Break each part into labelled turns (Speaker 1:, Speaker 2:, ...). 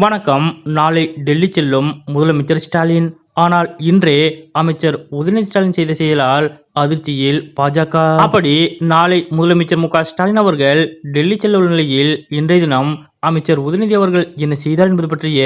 Speaker 1: வணக்கம். நாளை டெல்லி செல்லும் முதலமைச்சர் ஸ்டாலின். ஆனால் இன்றே அமைச்சர் உதயநிதி ஸ்டாலின் செய்த செயலால் அதிர்ச்சியில் பாஜக. அப்படி நாளை முதலமைச்சர் மு.க.ஸ்டாலின் அவர்கள் டெல்லி செல்ல உள்ள நிலையில் இன்றைய தினம் அமைச்சர் உதயநிதி அவர்கள் என்ன செய்தார் என்பது பற்றிய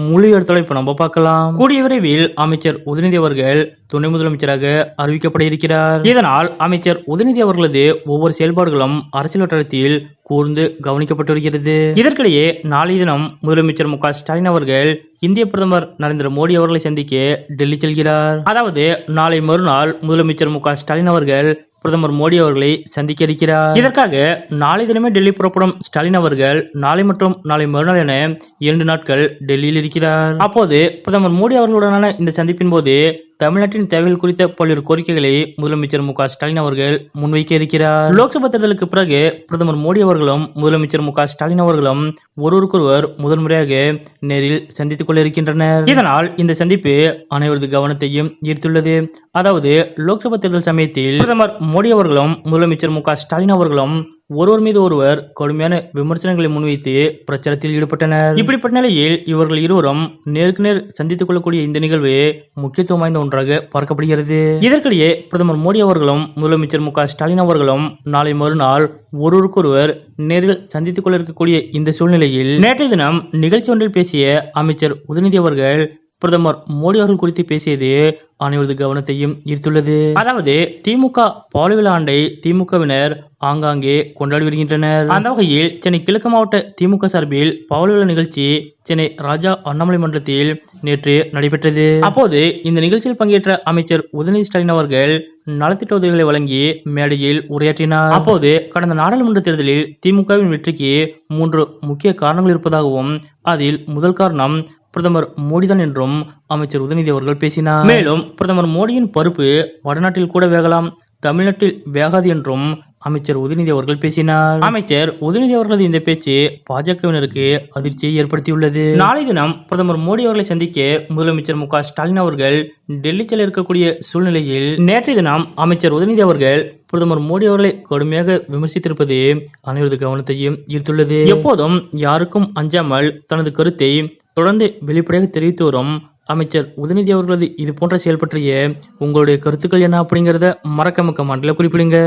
Speaker 1: முழு எடுத்தலை இப்ப நம்ம பார்க்கலாம். கூடிய விரைவில் அமைச்சர் உதயநிதி அவர்கள் துணை முதலமைச்சராக அறிவிக்கப்பட இருக்கிறார். இதனால் அமைச்சர் உதயநிதி அவர்களது ஒவ்வொரு செயல்பாடுகளும் அரசியல் வட்டாரத்தில் கூர்ந்து கவனிக்கப்பட்டு வருகிறது. இதற்கிடையே நாளைய தினம் முதலமைச்சர் மு.க.ஸ்டாலின் அவர்கள் இந்திய பிரதமர் நரேந்திர மோடி அவர்களை சந்திக்க டெல்லி செல்கிறார். அதாவது நாளை மறுநாள் முதலமைச்சர் மு.க.ஸ்டாலின் அவர்கள் பிரதமர் மோடி அவர்களை சந்திக்க இருக்கிறார். இதற்காக நாளை தினமே டெல்லி புறப்படும் ஸ்டாலின் அவர்கள் நாளை மற்றும் நாளை மறுநாள் என 2 நாட்கள் டெல்லியில் இருக்கிறார். அப்போது பிரதமர் மோடி அவர்களுடனான இந்த சந்திப்பின் போது தமிழ்நாட்டின் தேவைகள் குறித்த பல்வேறு கோரிக்கைகளை முதலமைச்சர் மு.க.ஸ்டாலின் அவர்கள் முன்வைக்க இருக்கிறார். லோக்சபா தேர்தலுக்கு பிறகு பிரதமர் மோடி அவர்களும் முதலமைச்சர் மு.க.ஸ்டாலின் அவர்களும் ஒருவருக்கொருவர் முதன்முறையாக நேரில் சந்தித்துக் கொள்ள இருக்கின்றனர். இதனால் இந்த சந்திப்பு அனைவரது கவனத்தையும் ஈர்த்துள்ளது. அதாவது லோக்சபா தேர்தல் சமயத்தில் பிரதமர் மோடி அவர்களும் முதலமைச்சர் மு.க.ஸ்டாலின் அவர்களும் ஒருவர் மீது ஒருவர் கடுமையான விமர்சனங்களை முன்வைத்து பிரச்சாரத்தில் ஈடுபட்டனர். இப்படிப்பட்ட நிலையில் இவர்கள் இருவரும் நேருக்கு நேர் சந்தித்துக் கொள்ளக்கூடிய இந்த நிகழ்வு முக்கியத்துவம் வாய்ந்த ஒன்றாக பார்க்கப்படுகிறது. இதற்கிடையே பிரதமர் மோடி அவர்களும் முதலமைச்சர் மு.க.ஸ்டாலின் அவர்களும் நாளை மறுநாள் ஒருவருக்கொருவர் நேரில் சந்தித்துக் கொள்ள இருக்கக்கூடிய இந்த சூழ்நிலையில் நேற்றைய தினம் நிகழ்ச்சி ஒன்றில் பேசிய அமைச்சர் உதயநிதி அவர்கள் பிரதமர் மோடி அவர்கள் குறித்து பேசியது அனைவரது கவனத்தையும் ஈர்த்துள்ளது. அதாவது திமுக பாலுவிழா ஆண்டை திமுகவினர் ஆங்காங்கே கொண்டாடி வருகின்றனர். அந்த வகையில் சென்னை கிழக்கு மாவட்ட திமுக சார்பில் பாலுவிழா நிகழ்ச்சி சென்னை ராஜா அண்ணாமலை மன்றத்தில் நேற்று நடைபெற்றது. அப்போது இந்த நிகழ்ச்சியில் பங்கேற்ற அமைச்சர் உதயநிதி ஸ்டாலின் அவர்கள் நலத்திட்ட உதவிகளை வழங்கி மேடையில் உரையாற்றினார். அப்போது கடந்த நாடாளுமன்ற தேர்தலில் திமுகவின் வெற்றிக்கு 3 முக்கிய காரணங்கள் இருப்பதாகவும் அதில் முதல் காரணம் பிரதமர் மோடிதான் என்றும் அமைச்சர் உதயநிதி அவர்கள் பேசினார். மேலும் பிரதமர் மோடியின் பருப்பு வடநாட்டில் கூட வேகலாம், தமிழ்நாட்டில் வேகாது என்றும் அமைச்சர் உதயநிதி அவர்கள் பேசினார். அமைச்சர் உதயநிதி அவர்களது இந்த பேச்சு பாஜகவினருக்கு அதிர்ச்சியை ஏற்படுத்தியுள்ளது. நாளை தினம் பிரதமர் மோடி அவர்களை சந்திக்க முதலமைச்சர் மு.க.ஸ்டாலின் அவர்கள் டெல்லி செல்ல இருக்கக்கூடிய சூழ்நிலையில் நேற்றைய தினம் அமைச்சர் உதயநிதி அவர்கள் பிரதமர் மோடி அவர்களை கடுமையாக விமர்சித்திருப்பது அனைவரது கவனத்தையும் ஈர்த்துள்ளது. எப்போதும் யாருக்கும் அஞ்சாமல் தனது கருத்தை தொடர்ந்து வெளிப்படையாக தெரிவித்து வரும் அமைச்சர் உதயநிதி அவர்களது இது போன்ற செயல் பற்றிய உங்களுடைய கருத்துக்கள் என்ன அப்படிங்கறத மறக்காம கமெண்ட்ல குறிப்பிடுங்க.